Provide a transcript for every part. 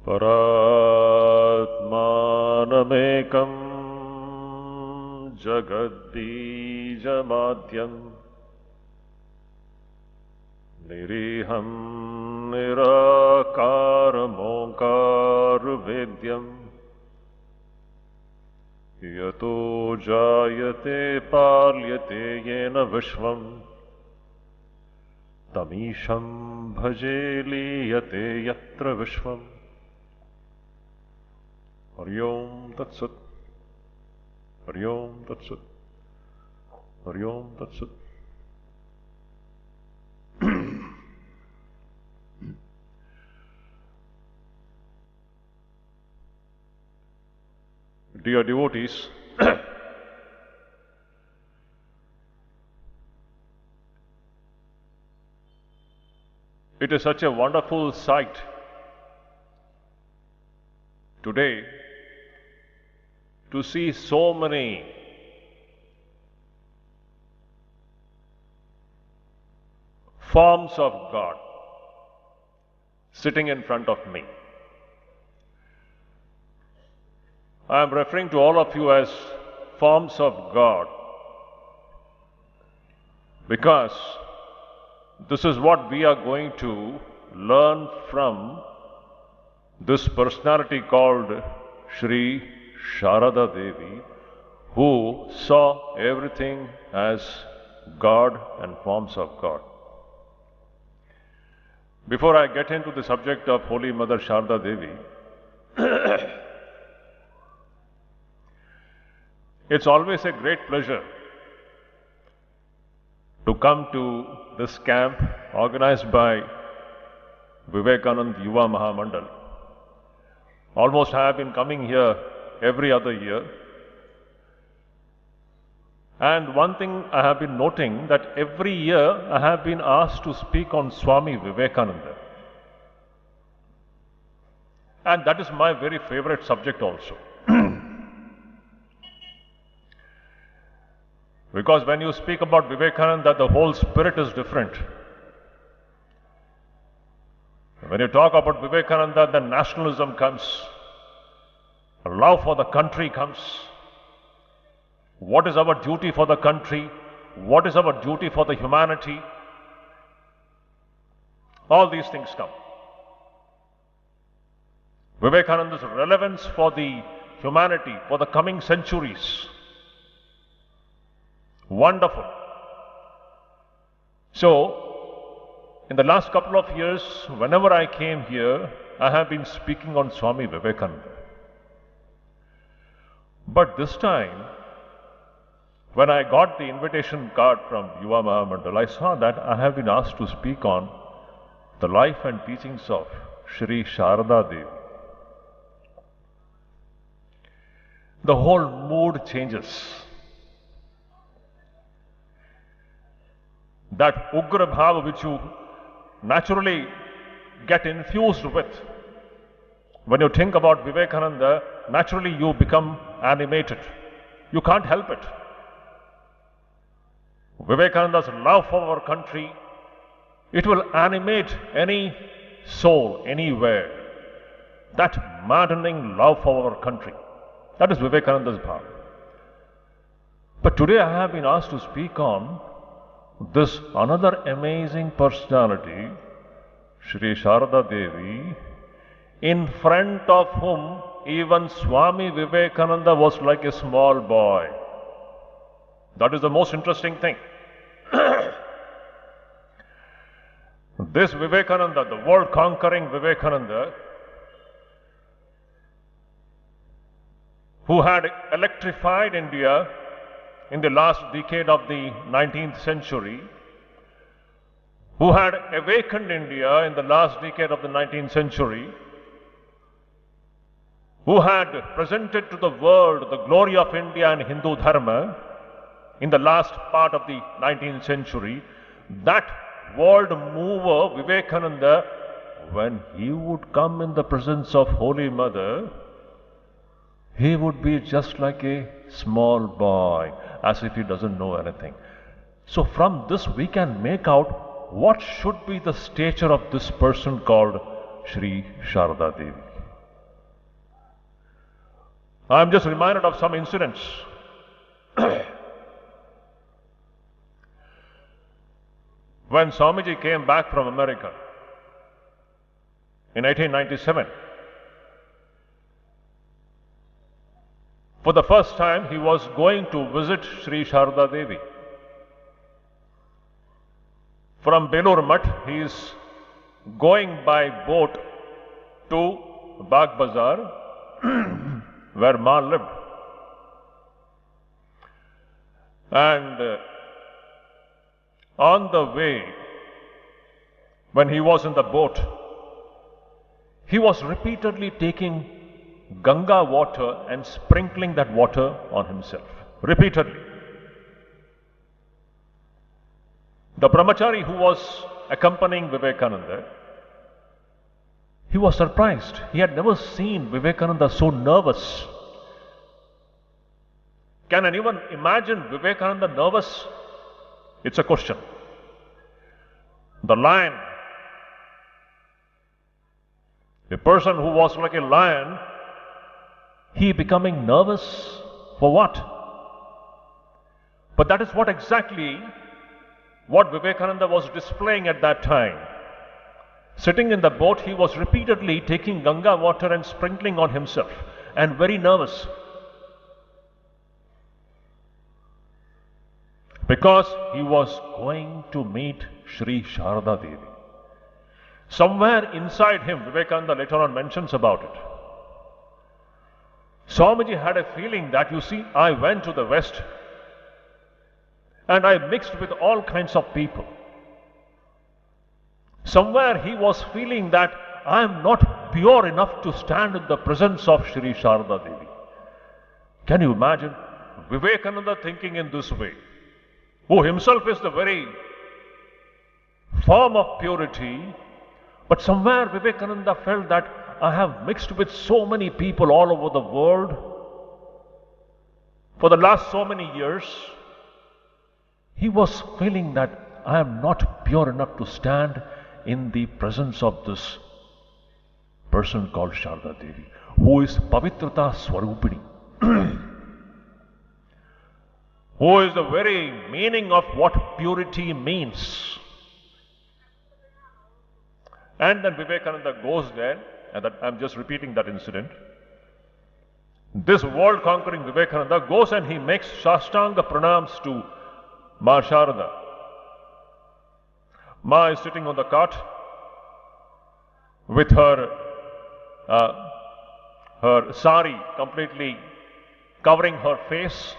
Paratmanamekam Jagadbijamadyam Niriham Nirakaram Omkarvedyam Yato Jayate Palyate Yena Vishvam Tamisham Bhaje Liyate Yatra Vishvam. Hari Om Tat Sat. Hari Om Tat Sat. Hari Om Tat Sat. Dear devotees, it is such a wonderful sight today to see so many forms of God sitting in front of me. I am referring to all of you as forms of God because this is what we are going to learn from this personality called Sri Sarada Devi, who saw everything as God and forms of God. Before I get into the subject of Holy Mother Sarada Devi, it's always a great pleasure to come to this camp organized by Vivekananda Yuva Mahamandal. Almost I have been coming here every other year. And one thing I have been noting that every year I have been asked to speak on Swami Vivekananda. And that is my very favorite subject also. Because when you speak about Vivekananda, the whole spirit is different. When you talk about Vivekananda, then nationalism comes, love for the country comes. What is our duty for the country? What is our duty for the humanity? All these things come. Vivekananda's relevance for the humanity, for the coming centuries. Wonderful. So, in the last couple of years, whenever I came here, I have been speaking on Swami Vivekananda. But this time, when I got the invitation card from Yuva Mahamandal, I saw that I have been asked to speak on the life and teachings of Sri Sarada Devi. The whole mood changes. That Ugra Bhava which you naturally get infused with. When you think about Vivekananda, naturally you become animated. You can't help it. Vivekananda's love for our country, it will animate any soul anywhere. That maddening love for our country. That is Vivekananda's bhava. But today I have been asked to speak on this another amazing personality, Sri Sarada Devi, in front of whom even Swami Vivekananda was like a small boy. That is the most interesting thing. This Vivekananda, the world-conquering Vivekananda, who had electrified India in the last decade of the 19th century, who had awakened India in the last decade of the 19th century, who had presented to the world the glory of India and Hindu Dharma in the last part of the 19th century, that world mover Vivekananda, when he would come in the presence of Holy Mother, he would be just like a small boy, as if he doesn't know anything. So from this we can make out what should be the stature of this person called Sri Sarada Devi. I am just reminded of some incidents. When Swamiji came back from America in 1897, for the first time he was going to visit Sri Sarada Devi. From Belur Mutt, he is going by boat to Bagh Bazaar, where Ma lived. And on the way, when he was in the boat, he was repeatedly taking Ganga water and sprinkling that water on himself. Repeatedly. The brahmachari who was accompanying Vivekananda, he was surprised. He had never seen Vivekananda so nervous. Can anyone imagine Vivekananda nervous? It's a question. The lion, a person who was like a lion, he becoming nervous for what? But that is what exactly what Vivekananda was displaying at that time. Sitting in the boat, he was repeatedly taking Ganga water and sprinkling on himself, and very nervous. Because he was going to meet Sri Sarada Devi. Somewhere inside him, Vivekananda later on mentions about it. Swamiji had a feeling that, you see, I went to the West and I mixed with all kinds of people. Somewhere he was feeling that I am not pure enough to stand in the presence of Sri Sarada Devi. Can you imagine Vivekananda thinking in this way, who himself is the very form of purity, but somewhere Vivekananda felt that I have mixed with so many people all over the world for the last so many years. He was feeling that I am not pure enough to stand in the presence of this person called Sarada Devi, who is Pavitrata Swarupini, who is the very meaning of what purity means. And then Vivekananda goes there, and I'm just repeating that incident. This world-conquering Vivekananda goes and he makes Sashtanga pranams to Ma Sarada. Ma is sitting on the cot with her sari completely covering her face.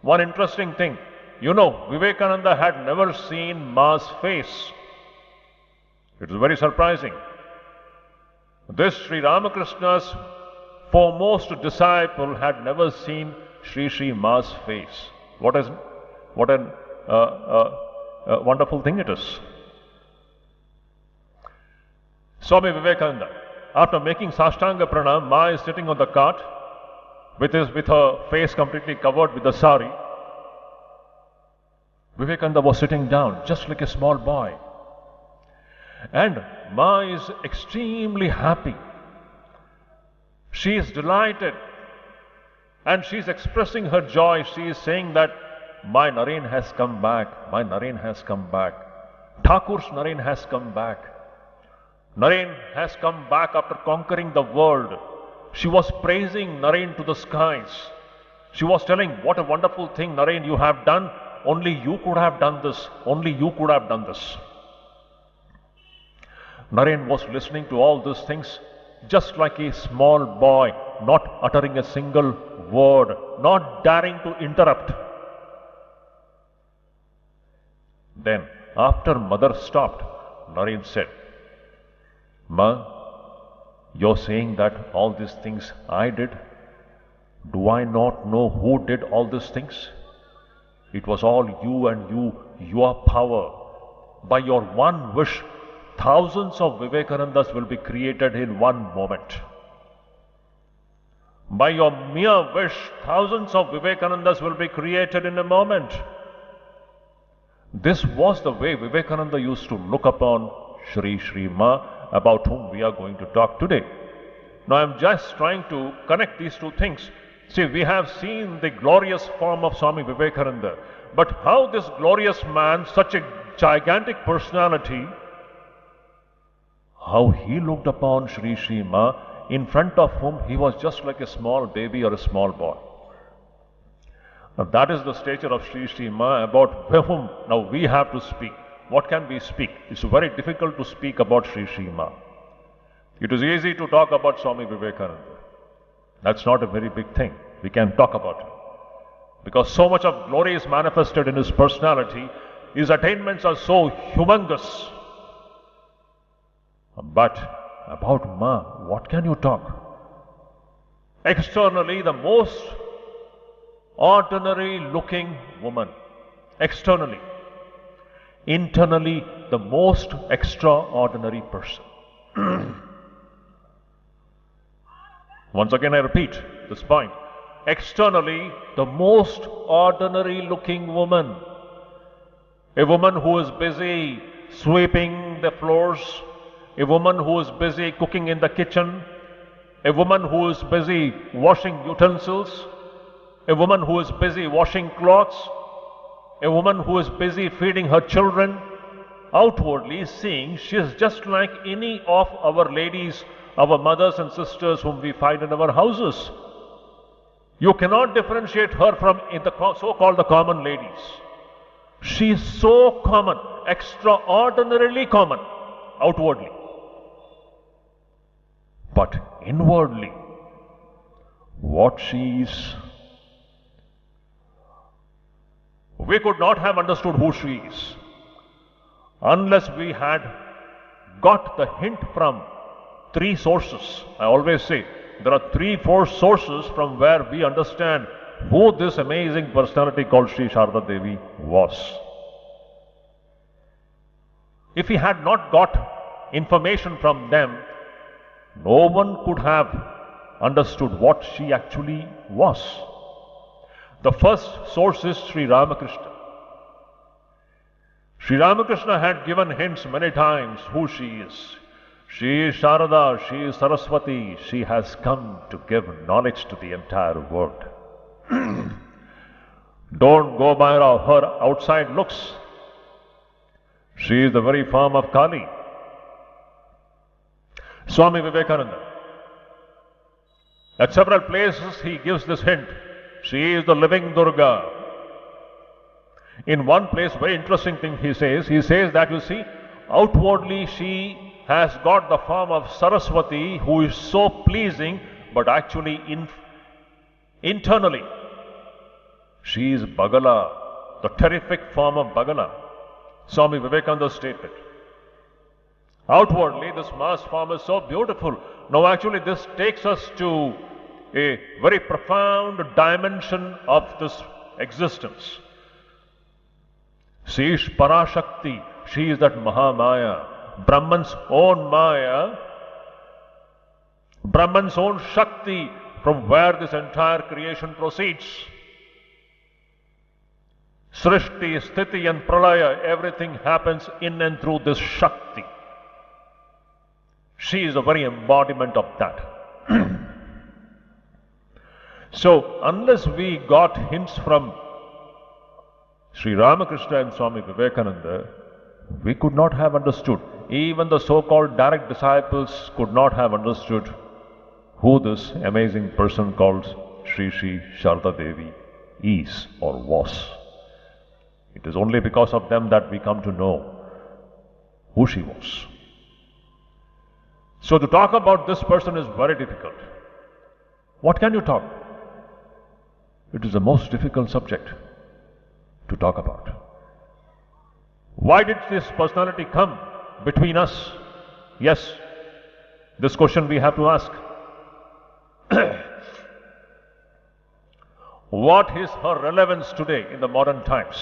One interesting thing, you know, Vivekananda had never seen Ma's face. It was very surprising. This Sri Ramakrishna's foremost disciple had never seen Sri Ma's face. What a wonderful thing it is. Swami Vivekananda, after making Sashtanga Pranam, Ma is sitting on the cart with her face completely covered with the sari. Vivekananda was sitting down just like a small boy. And Ma is extremely happy. She is delighted. And she is expressing her joy. She is saying that my Naren has come back. My Naren has come back. Thakur's Naren has come back. Naren has come back after conquering the world. She was praising Naren to the skies. She was telling, what a wonderful thing, Naren, you have done. Only you could have done this. Only you could have done this. Naren was listening to all these things just like a small boy, not uttering a single word, not daring to interrupt. Then, after mother stopped, Naren said, Ma, you're saying that all these things I did? Do I not know who did all these things? It was all you and you, your power. By your one wish, thousands of Vivekanandas will be created in one moment. By your mere wish, thousands of Vivekanandas will be created in a moment. This was the way Vivekananda used to look upon Sri Ma, about whom we are going to talk today. Now I am just trying to connect these two things. See, we have seen the glorious form of Swami Vivekananda, but how this glorious man, such a gigantic personality, how he looked upon Sri Ma, in front of whom he was just like a small baby or a small boy. Now that is the stature of Sri Ma, about whom now we have to speak. What can we speak? It's very difficult to speak about Sri Ma. It is easy to talk about Swami Vivekananda. That's not a very big thing. We can talk about him. Because so much of glory is manifested in his personality, his attainments are so humongous. But about Ma, what can you talk? Externally, the most ordinary looking woman. Externally. Internally, the most extraordinary person. Once again, I repeat this point. Externally, the most ordinary looking woman. A woman who is busy sweeping the floors, a woman who is busy cooking in the kitchen, a woman who is busy washing utensils, a woman who is busy washing clothes, a woman who is busy feeding her children. Outwardly seeing, she is just like any of our ladies, our mothers and sisters whom we find in our houses. You cannot differentiate her from the so-called the common ladies. She is so common, extraordinarily common, outwardly. But inwardly, what she is, we could not have understood who she is unless we had got the hint from three sources. I always say there are 3-4 sources from where we understand who this amazing personality called Sri Sarada Devi was. If we had not got information from them, no one could have understood what she actually was. The first source is Sri Ramakrishna. Sri Ramakrishna had given hints many times who she is. She is Sharada, she is Saraswati, she has come to give knowledge to the entire world. Don't go by her outside looks. She is the very form of Kali. Swami Vivekananda. At several places he gives this hint. She is the living Durga. In one place, very interesting thing he says that you see, outwardly she has got the form of Saraswati who is so pleasing, but actually internally she is Bagala, the terrific form of Bagala. Swami Vivekananda stated. Outwardly this mass form is so beautiful. Now actually this takes us to a very profound dimension of this existence. She is Parashakti, she is that Mahamaya. Brahman's own Maya, Brahman's own Shakti, from where this entire creation proceeds. Srishti, Sthiti and Pralaya, everything happens in and through this Shakti. She is the very embodiment of that. So, unless we got hints from Sri Ramakrishna and Swami Vivekananda, we could not have understood. Even the so-called direct disciples could not have understood who this amazing person called Sri Sarada Devi is or was. It is only because of them that we come to know who she was. So to talk about this person is very difficult. What can you talk? It is the most difficult subject to talk about. Why did this personality come between us? Yes, this question we have to ask. What is her relevance today in the modern times?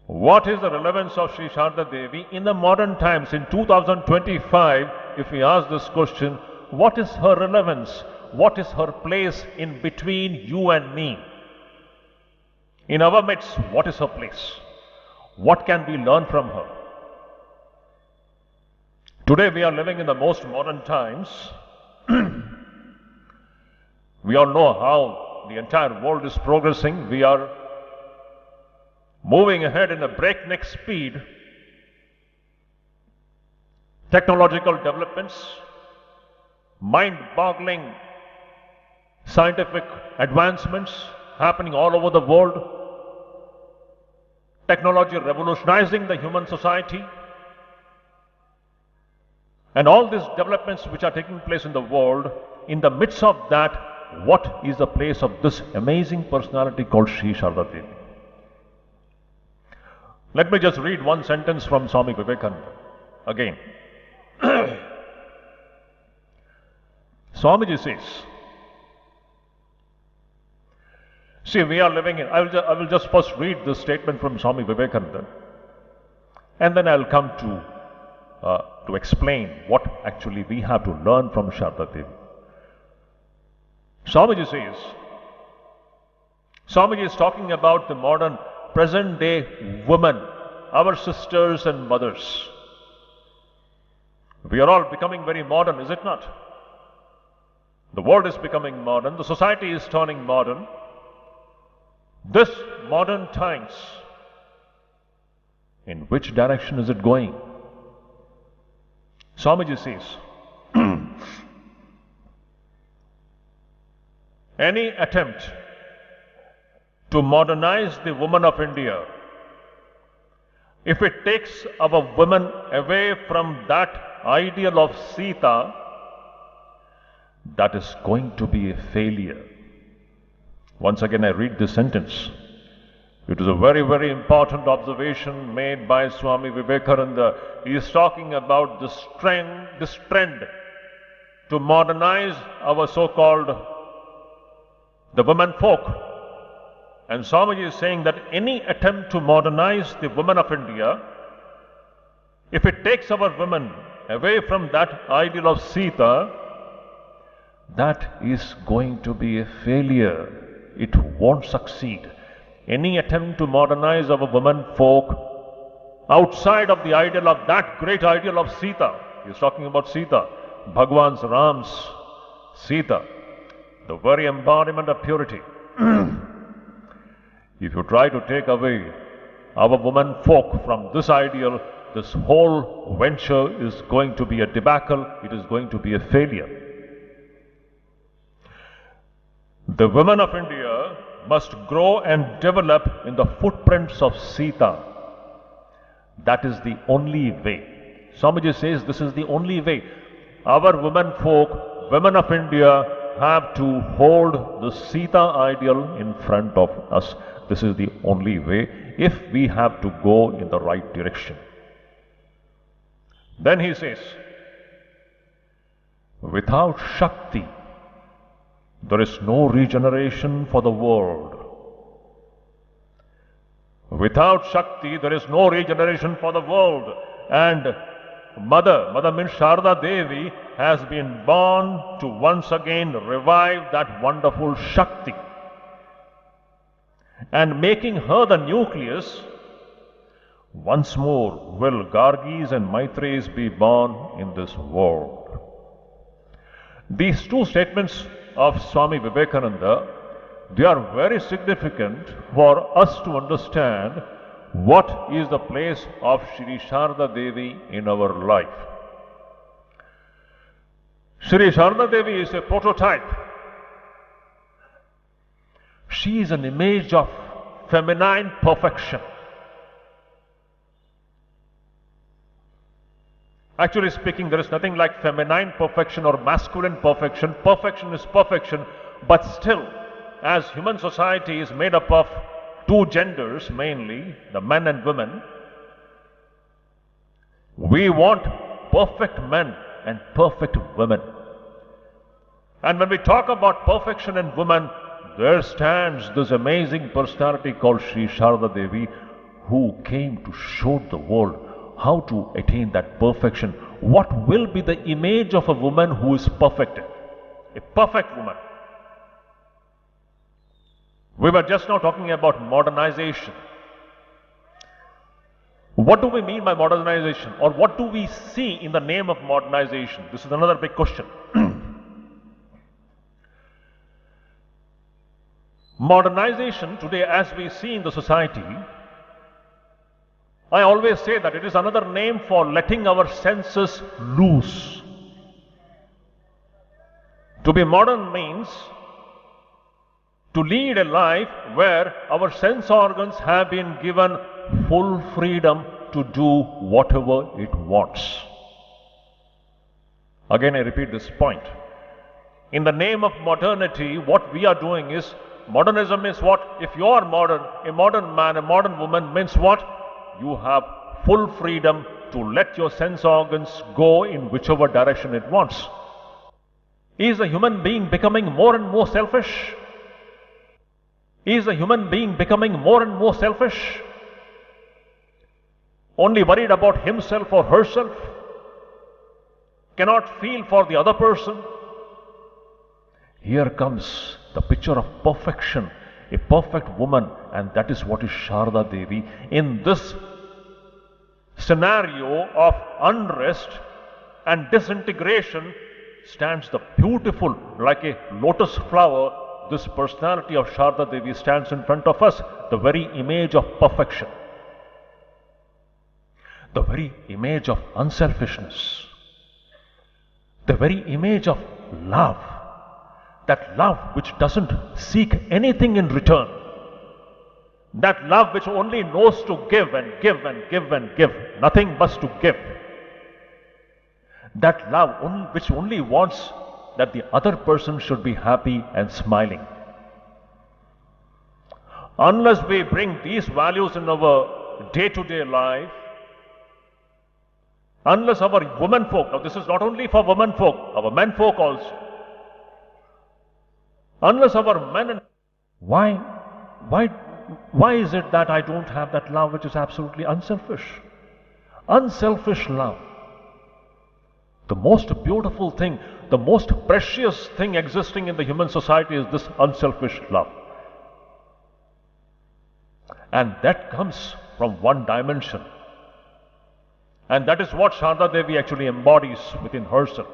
What is the relevance of Sri Sarada Devi in the modern times? In 2025, if we ask this question, what is her relevance? What is her place in between you and me? In our midst, what is her place? What can we learn from her? Today we are living in the most modern times. We all know how the entire world is progressing. We are moving ahead in a breakneck speed. Technological developments, mind-boggling scientific advancements happening all over the world, technology revolutionizing the human society, and all these developments which are taking place in the world. In the midst of that, what is the place of this amazing personality called Sri Sarada Devi? Let me just read one sentence from Swami Vivekananda again. Swamiji says, see, we are living in, I will just first read this statement from Swami Vivekananda, and then I'll come to explain what actually we have to learn from Sarada Devi. Swamiji says, Swamiji is talking about the modern, present day women, our sisters and mothers. We are all becoming very modern, is it not? The world is becoming modern, the society is turning modern. This modern times, in which direction is it going? Swamiji says, any attempt to modernize the woman of India, if it takes our women away from that ideal of Sita, that is going to be a failure. Once again, I read this sentence. It is a very, very important observation made by Swami Vivekananda. He is talking about this trend to modernize our so-called the women folk. And Swamiji is saying that any attempt to modernize the women of India, if it takes our women away from that ideal of Sita, that is going to be a failure. It won't succeed. Any attempt to modernize our women folk outside of the ideal of that great ideal of Sita, he's talking about Sita, Bhagwan's Ram's Sita, the very embodiment of purity. If you try to take away our women folk from this ideal, this whole venture is going to be a debacle, it is going to be a failure. The women of India must grow and develop in the footprints of Sita. That is the only way. Swamiji says this is the only way. Our women folk, women of India, have to hold the Sita ideal in front of us. This is the only way if we have to go in the right direction. Then he says, without Shakti, there is no regeneration for the world. Without Shakti, there is no regeneration for the world. And Mother means Sarada Devi, has been born to once again revive that wonderful Shakti. And making her the nucleus, once more will Gargis and Maitreys be born in this world. These two statements of Swami Vivekananda, they are very significant for us to understand what is the place of Sri Sarada Devi in our life. Sri Sarada Devi is a prototype. She is an image of feminine perfection. Actually speaking, there is nothing like feminine perfection or masculine perfection. Perfection is perfection, but still, as human society is made up of two genders mainly, the men and women, we want perfect men and perfect women. And when we talk about perfection in women, there stands this amazing personality called Sri Sarada Devi, who came to show the world how to attain that perfection. What will be the image of a woman who is perfected? A perfect woman. We were just now talking about modernization. What do we mean by modernization? Or what do we see in the name of modernization? This is another big question. Modernization today, as we see in the society, I always say that it is another name for letting our senses loose. To be modern means to lead a life where our sense organs have been given full freedom to do whatever it wants. Again, I repeat this point. In the name of modernity, what we are doing is, modernism is what? If you are modern, a modern man, a modern woman means what? You have full freedom to let your sense organs go in whichever direction it wants. Is a human being becoming more and more selfish? Is a human being becoming more and more selfish? Only worried about himself or herself? Cannot feel for the other person? Here comes the picture of perfection, a perfect woman, and that is what is Sarada Devi. In this scenario of unrest and disintegration stands the beautiful, like a lotus flower, this personality of Sarada Devi stands in front of us, the very image of perfection, the very image of unselfishness, the very image of love, that love which doesn't seek anything in return, that love which only knows to give and give and give and give, nothing but to give, that love which only wants that the other person should be happy and smiling. Unless we bring these values in our day-to-day life, unless our women folk, now this is not only for women folk, our men folk also, unless our men and why is it that I don't have that love which is absolutely unselfish? Unselfish love. The most beautiful thing, the most precious thing existing in the human society is this unselfish love. And that comes from one dimension. And that is what Sarada Devi actually embodies within herself.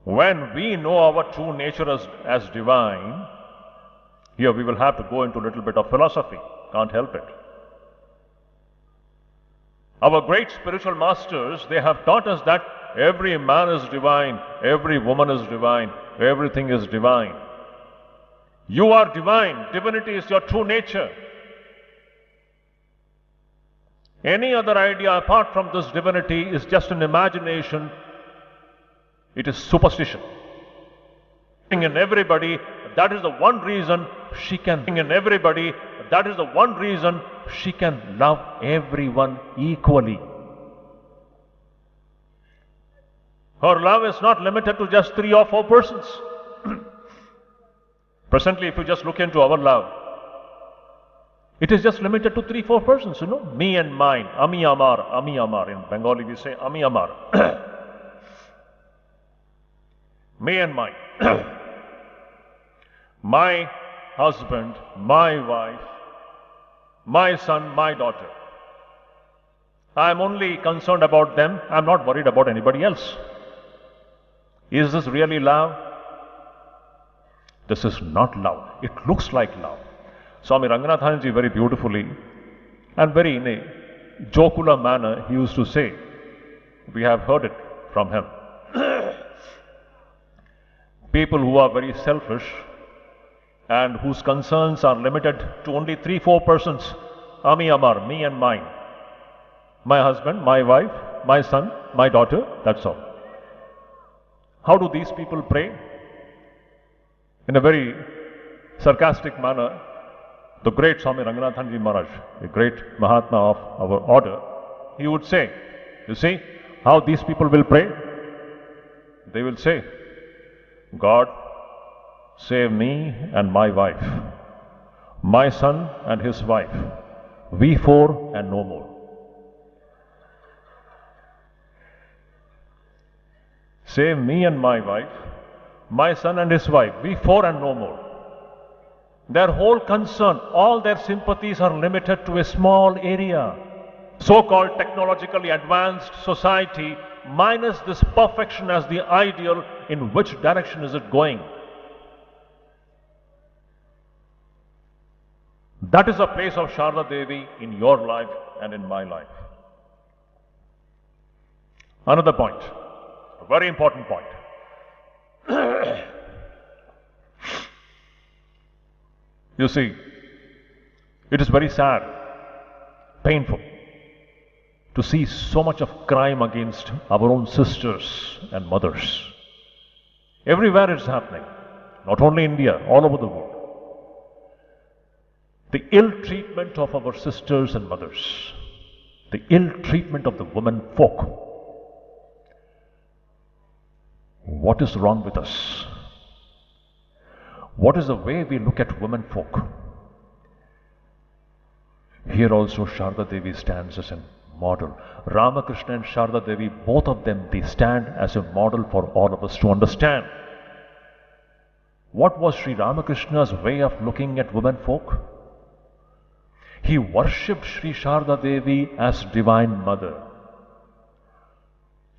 When we know our true nature as divine, here we will have to go into a little bit of philosophy, can't help it. Our great spiritual masters, they have taught us that every man is divine, every woman is divine, everything is divine. You are divine, divinity is your true nature. Any other idea apart from this divinity is just an imagination, it is superstition. In everybody, that is the one reason she can, in everybody, that is the one reason she can love everyone equally. Her love is not limited to just 3 or 4 persons. Presently, if you just look into our love, it is just limited to 3-4 persons, me and mine, ami amar. In Bengali we say ami amar. Me and mine. My husband, my wife, my son, my daughter. I am only concerned about them. I am not worried about anybody else. Is this really love? This is not love. It looks like love. Swami Ranganathanji very beautifully and very in a jocular manner he used to say, we have heard it from him. People who are very selfish and whose concerns are limited to only 3-4 persons, ami amar, me and mine, my husband, my wife, my son, my daughter, that's all. How do these people pray? In a very sarcastic manner, the great Swami Ranganathanji Maharaj, a great Mahatma of our order, he would say, you see how these people will pray? They will say, God, save me and my wife, my son and his wife, we 4 and no more. Save me and my wife, my son and his wife, we 4 and no more. Their whole concern, all their sympathies are limited to a small area. So-called technologically advanced society, minus this perfection as the ideal, in which direction is it going? That is the place of Sarada Devi in your life and in my life. Another point, a very important point. You see, it is very sad, painful to see so much of crime against our own sisters and mothers. Everywhere it's happening, not only India, all over the world. The ill treatment of our sisters and mothers, the ill treatment of the women folk. What is wrong with us? What is the way we look at women folk? Here also Sarada Devi stands as a model. Ramakrishna and Sarada Devi, both of them, they stand as a model for all of us to understand. What was Sri Ramakrishna's way of looking at women folk? He worshipped Sri Sarada Devi as Divine Mother.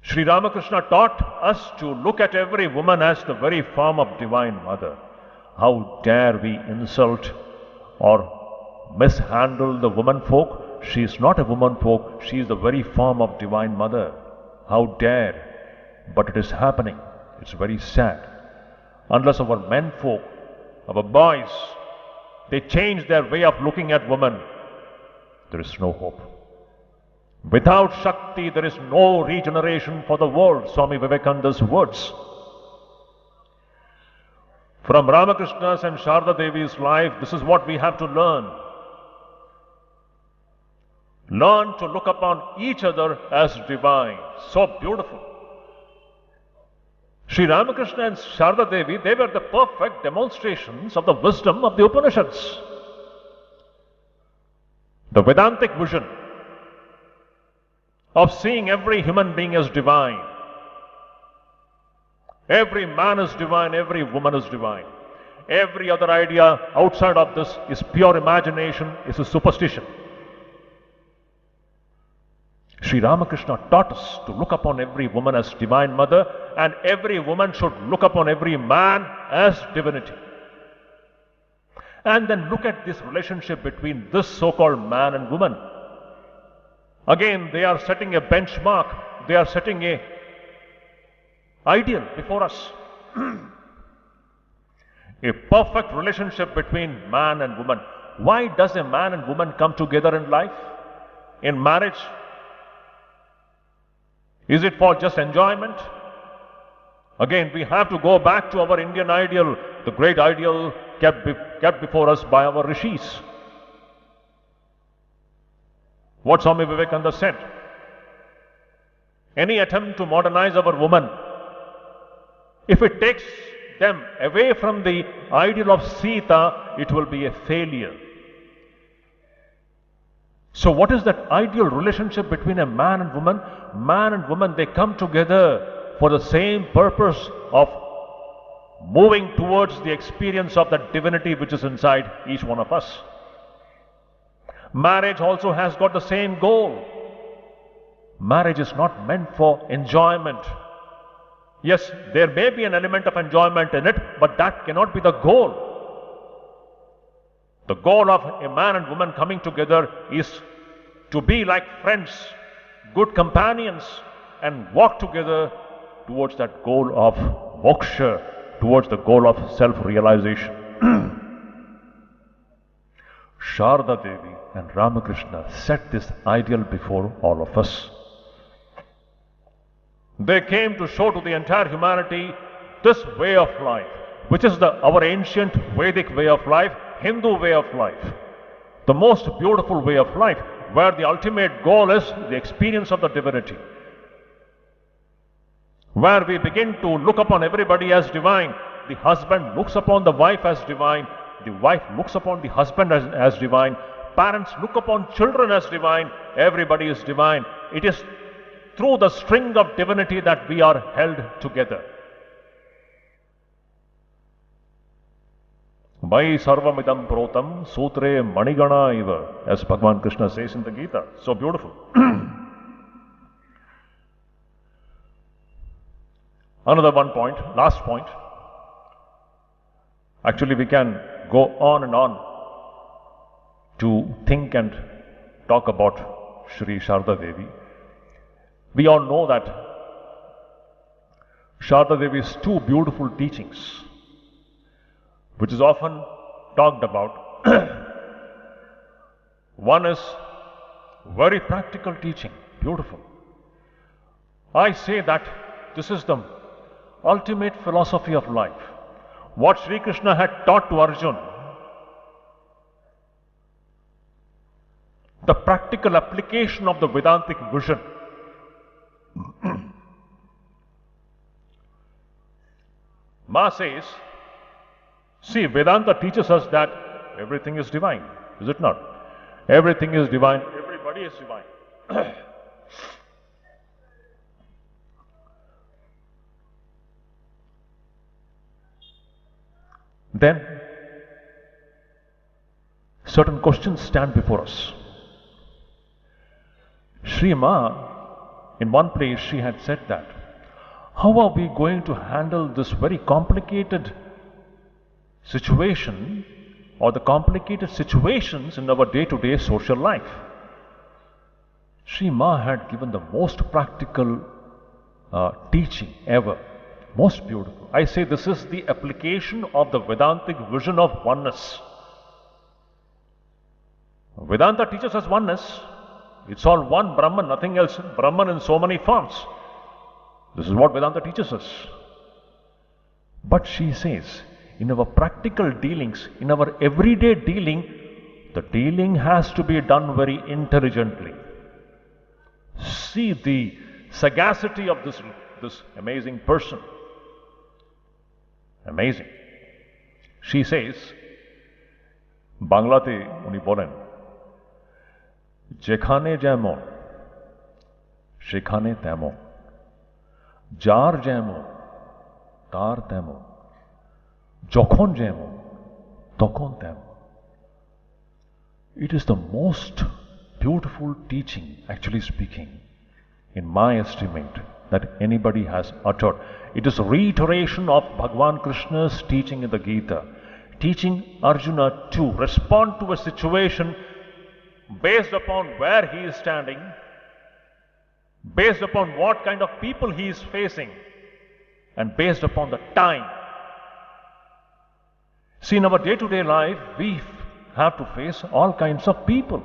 Sri Ramakrishna taught us to look at every woman as the very form of Divine Mother. How dare we insult or mishandle the woman folk? She is not a woman folk, she is the very form of Divine Mother. How dare? But it is happening. It's very sad. Unless our men folk, our boys, they change their way of looking at women, there is no hope. Without Shakti, there is no regeneration for the world. Swami Vivekananda's words. From Ramakrishna's and Sarada Devi's life, this is what we have to learn. Learn to look upon each other as divine. So beautiful. Sri Ramakrishna and Sarada Devi, they were the perfect demonstrations of the wisdom of the Upanishads. The Vedantic vision of seeing every human being as divine. Every man is divine, every woman is divine. Every other idea outside of this is pure imagination, is a superstition. Sri Ramakrishna taught us to look upon every woman as Divine Mother, and every woman should look upon every man as divinity. And then look at this relationship between this so-called man and woman. Again, they are setting a benchmark, they are setting a ideal before us. A perfect relationship between man and woman. Why does a man and woman come together in life, in marriage? Is it for just enjoyment? Again, we have to go back to our Indian ideal, the great ideal kept before us by our rishis. What Swami Vivekananda said. Any attempt to modernize our woman, if it takes them away from the ideal of Sita, it will be a failure. So what is that ideal relationship between a man and woman? Man and woman, they come together for the same purpose of moving towards the experience of that divinity which is inside each one of us. Marriage also has got the same goal. Marriage is not meant for enjoyment. Yes, there may be an element of enjoyment in it, but that cannot be the goal. The goal of a man and woman coming together is to be like friends, good companions, and walk together towards that goal of moksha, towards the goal of self-realization. Sarada Devi and Ramakrishna set this ideal before all of us. They came to show to the entire humanity this way of life, which is our ancient Vedic way of life, Hindu way of life. The most beautiful way of life, where the ultimate goal is the experience of the divinity. Where we begin to look upon everybody as divine. The husband looks upon the wife as divine. The wife looks upon the husband as divine. Parents look upon children as divine. Everybody is divine. It is through the string of divinity that we are held together. Vai sarvamidam protam sutre manigana iva, as Bhagavan Krishna says in the Gita. So beautiful. Another one point, last point. Actually, we can go on and on to think and talk about Sri Sarada Devi. We all know that Sarada Devi's two beautiful teachings, which is often talked about. One is very practical teaching, beautiful. I say that this is the ultimate philosophy of life. What Sri Krishna had taught to Arjuna, the practical application of the Vedantic vision. Ma says, see, Vedanta teaches us that everything is divine, is it not? Everything is divine, everybody is divine. Then, certain questions stand before us. Sri Ma, in one place, she had said that, how are we going to handle this very complicated situation or the complicated situations in our day-to-day social life? Sri Ma had given the most practical teaching ever, most beautiful. I say this is the application of the Vedantic vision of oneness. Vedanta teaches us oneness. It's all one Brahman, nothing else. Brahman in so many forms. This is what Vedanta teaches us. But she says, in our practical dealings, in our everyday dealing, the dealing has to be done very intelligently. See the sagacity of this amazing person. Amazing. She says, Banglate uni bolen, Jekhane jemon, Shekhane temon, Jar jemon, Tar temon, Jokhon jemon, Tokon temon. It is the most beautiful teaching, actually speaking, in my estimate, that anybody has uttered. It is a reiteration of Bhagavan Krishna's teaching in the Gita, teaching Arjuna to respond to a situation based upon where he is standing, based upon what kind of people he is facing, and based upon the time. See, in our day-to-day life, we have to face all kinds of people.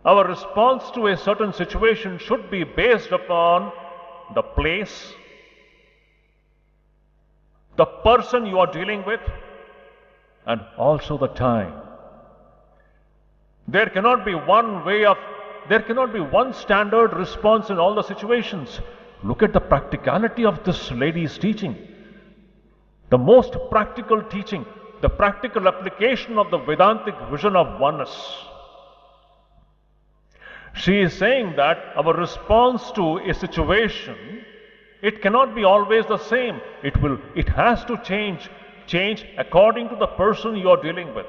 Our response to a certain situation should be based upon the place, the person you are dealing with, and also the time. There cannot be one standard response in all the situations. Look at the practicality of this lady's teaching. The most practical teaching, the practical application of the Vedantic vision of oneness. She is saying that our response to a situation, it cannot be always the same. It has to change according to the person you are dealing with.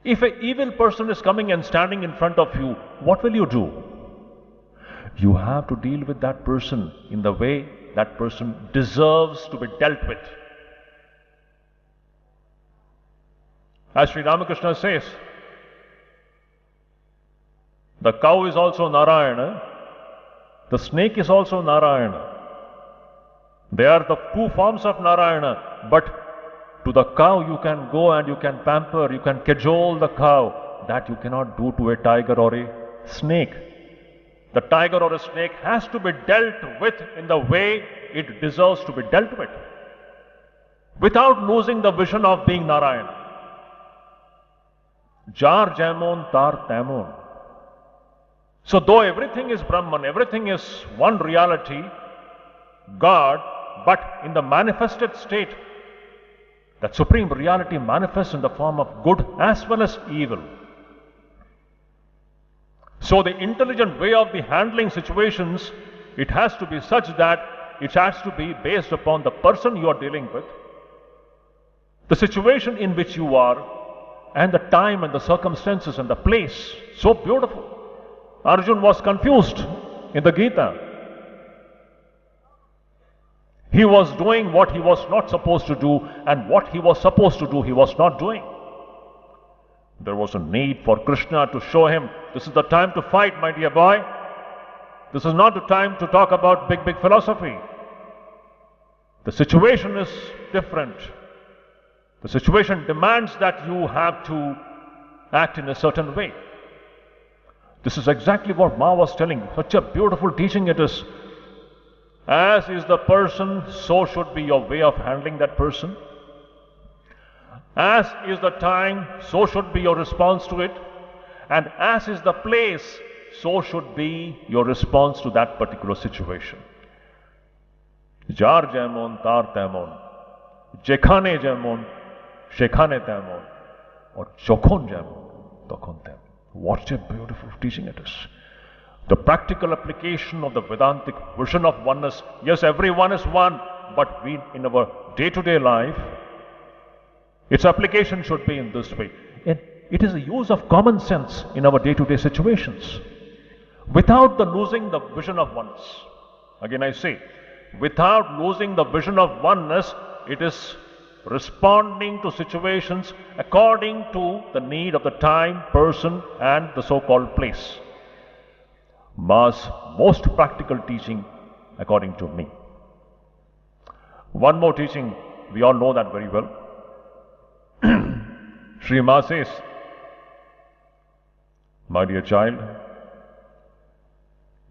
If an evil person is coming and standing in front of you, what will you do? You have to deal with that person in the way that person deserves to be dealt with. As Sri Ramakrishna says, the cow is also Narayana, the snake is also Narayana. They are the two forms of Narayana, but to the cow you can go and you can pamper, you can cajole the cow. That you cannot do to a tiger or a snake. The tiger or a snake has to be dealt with in the way it deserves to be dealt with, without losing the vision of being Narayana. Jar jamon tar tamon. So though everything is Brahman, everything is one reality, God, but in the manifested state, that supreme reality manifests in the form of good as well as evil. So the intelligent way of the handling situations, it has to be such that it has to be based upon the person you are dealing with, the situation in which you are, and the time and the circumstances and the place. So beautiful. Arjun was confused in the Gita. He was doing what he was not supposed to do, and what he was supposed to do, he was not doing. There was a need for Krishna to show him, this is the time to fight, my dear boy. This is not the time to talk about big philosophy. The situation is different. The situation demands that you have to act in a certain way. This is exactly what Ma was telling. Such a beautiful teaching it is. As is the person, so should be your way of handling that person. As is the time, so should be your response to it. And as is the place, so should be your response to that particular situation. Jar jemon, tar temon, jekhane jemon, shekhane temon, or jokhon jemon, tokhon temon. What a beautiful teaching it is. The practical application of the Vedantic vision of oneness. Yes, everyone is one, but we, in our day-to-day life, its application should be in this way. And it is a use of common sense in our day-to-day situations, without losing the vision of oneness. Again I say, without losing the vision of oneness, it is responding to situations according to the need of the time, person, and the so-called place. Ma's most practical teaching, according to me. One more teaching, we all know that very well. Sri Ma says, my dear child,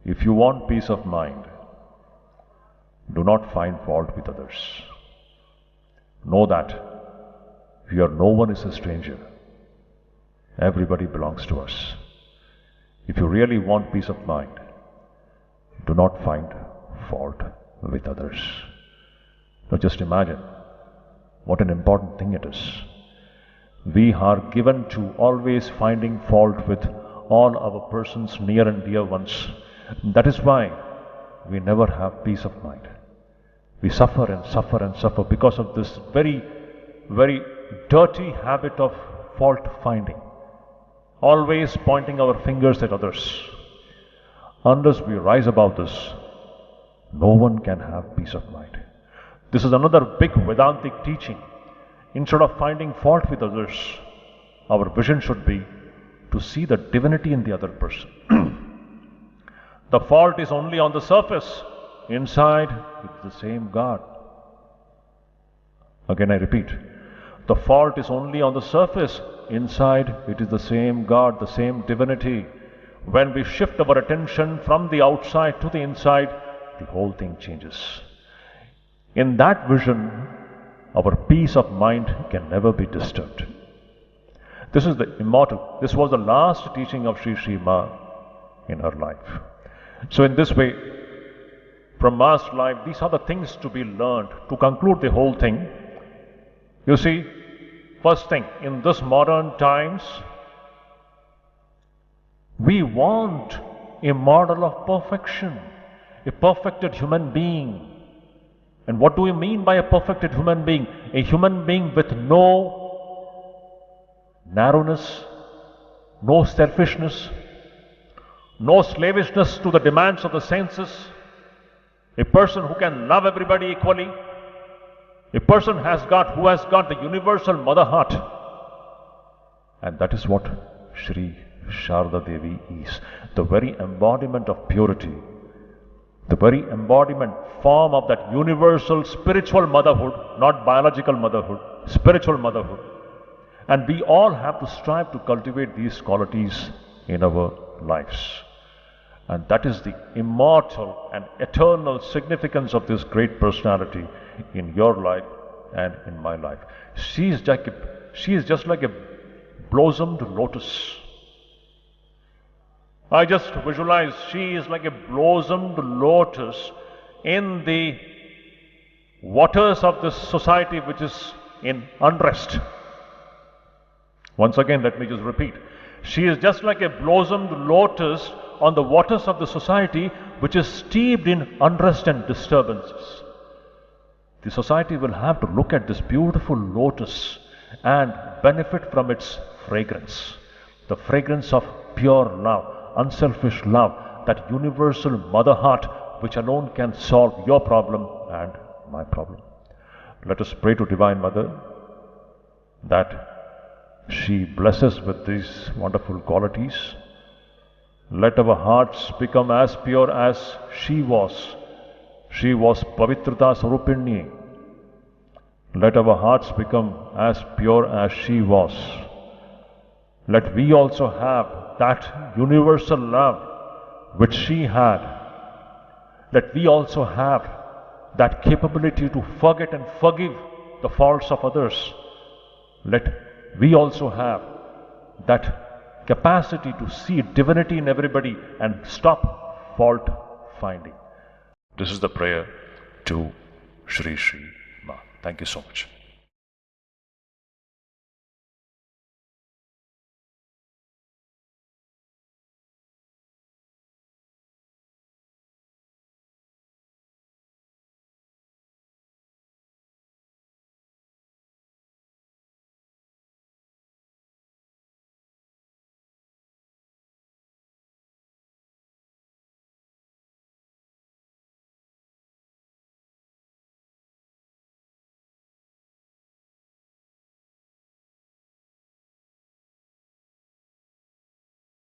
if you want peace of mind, do not find fault with others. Know that here no one is a stranger. Everybody belongs to us. If you really want peace of mind, do not find fault with others. Now just imagine what an important thing it is. We are given to always finding fault with all our persons, near and dear ones. That is why we never have peace of mind. We suffer and suffer and suffer because of this very dirty habit of fault finding. Always pointing our fingers at others. Unless we rise above this, no one can have peace of mind. This is another big Vedantic teaching. Instead of finding fault with others, our vision should be to see the divinity in the other person. The fault is only on the surface. Inside, it's the same God. Again I repeat, the fault is only on the surface. Inside, it is the same God, the same divinity. When we shift our attention from the outside to the inside, the whole thing changes. In that vision, our peace of mind can never be disturbed. This is the immortal. This was the last teaching of Sri Ma in her life. So in this way, from Ma's life, these are the things to be learned. To conclude the whole thing, you see, first thing, in this modern times, we want a model of perfection, a perfected human being. And what do we mean by a perfected human being? A human being with no narrowness, no selfishness, no slavishness to the demands of the senses, a person who can love everybody equally, a person who has got the universal mother heart. And that is what Sri Sarada Devi is, the very embodiment of purity, the very embodiment form of that universal spiritual motherhood, not biological motherhood, spiritual motherhood. And we all have to strive to cultivate these qualities in our lives. And that is the immortal and eternal significance of this great personality in your life and in my life. She is just like a blossomed lotus. I just visualize she is like a blossomed lotus in the waters of this society which is in unrest. Once again, let me just repeat. She is just like a blossomed lotus on the waters of the society which is steeped in unrest and disturbances. The society will have to look at this beautiful lotus and benefit from its fragrance. The fragrance of pure love, unselfish love, that universal mother heart which alone can solve your problem and my problem. Let us pray to Divine Mother that she blesses with these wonderful qualities. Let our hearts become as pure as she was. She was Pavitrata Sarupini. Let our hearts become as pure as she was. Let we also have that universal love which she had. Let we also have that capability to forget and forgive the faults of others. Let we also have that capacity to see divinity in everybody and stop fault finding. This is the prayer to Shri Ma. Thank you so much.